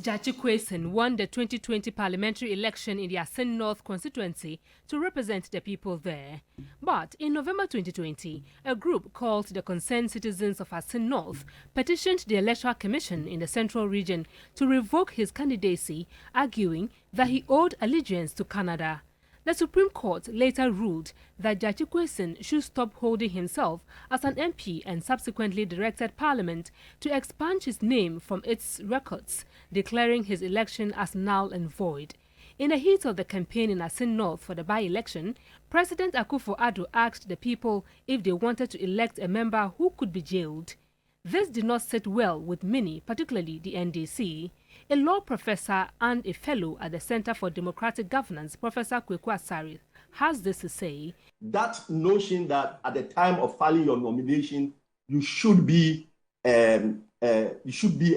Jachi Kwesen won the 2020 parliamentary election in the Asin North constituency to represent the people there. But in November 2020, a group called the Concerned Citizens of Asin North petitioned the Electoral Commission in the Central Region to revoke his candidacy, arguing that he owed allegiance to Canada. The Supreme Court later ruled that Jachi Kwesen should stop holding himself as an MP and subsequently directed Parliament to expunge his name from its records, declaring his election as null and void. In the heat of the campaign in Asin North for the by-election, President Akufo-Addo asked the people if they wanted to elect a member who could be jailed. This did not sit well with many, particularly the NDC. A law professor and a fellow at the Center for Democratic Governance, Professor Kweku Asare, has this to say. That notion that at the time of filing your nomination, you should be a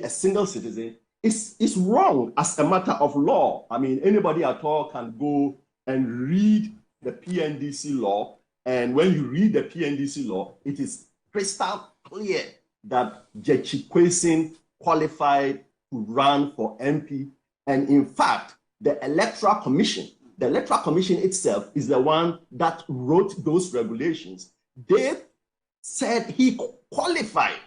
single citizen is wrong as a matter of law. I mean, anybody at all can go and read the PNDC law. And when you read the PNDC law, it is crystal clear that Jachi Kwesen qualified to run for MP. And in fact, the Electoral Commission itself is the one that wrote those regulations. They said he qualified.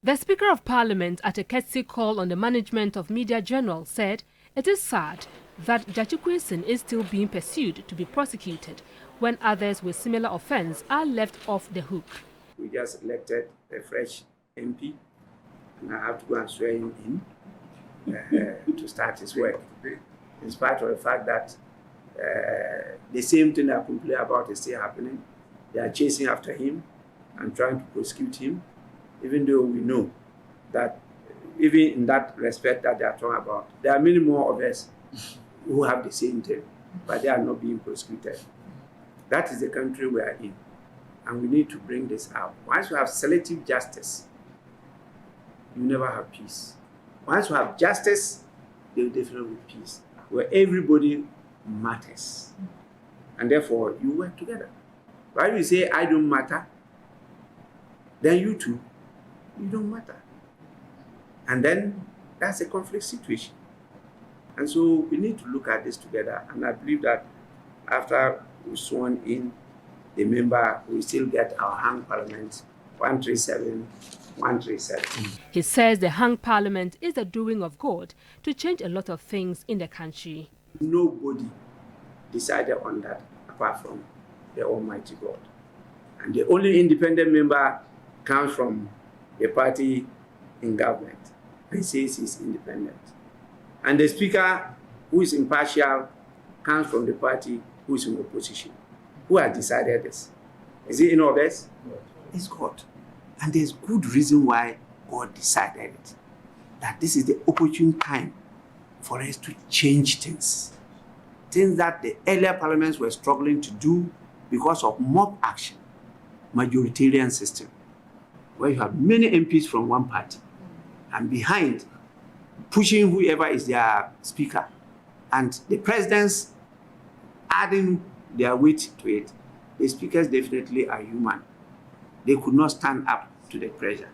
The Speaker of Parliament at a courtesy call on the management of Media General said it is sad that Jachi Kwesen is still being pursued to be prosecuted when others with similar offence are left off the hook. We just elected a fresh MP, and I have to go and swear him in to start his work, in spite of the fact that the same thing I complain about is still happening. They are chasing after him and trying to prosecute him, even though we know that even in that respect that they are talking about, there are many more of us who have the same thing, but they are not being prosecuted. That is the country we are in, and we need to bring this out. Once you have selective justice, you never have peace. Once you have justice, there will definitely be peace, where everybody matters. And therefore, you work together. While you say, I don't matter, then you too, you don't matter. And then that's a conflict situation. And so we need to look at this together. And I believe that after we sworn in the member, we still get our hung parliament 137. 137. He says the hung parliament is the doing of God to change a lot of things in the country. Nobody decided on that apart from the Almighty God. And the only independent member comes from the party in government and says he's independent. And the speaker, who is impartial, comes from the party who is in opposition. Who has decided this? Is it any of us? It's God. And there's good reason why God decided it. That this is the opportune time for us to change things. Things that the earlier parliaments were struggling to do because of mob action, majoritarian system, where you have many MPs from one party and behind pushing whoever is their speaker, and the presidents adding their weight to it. The speakers definitely are human. They could not stand up to the pressure.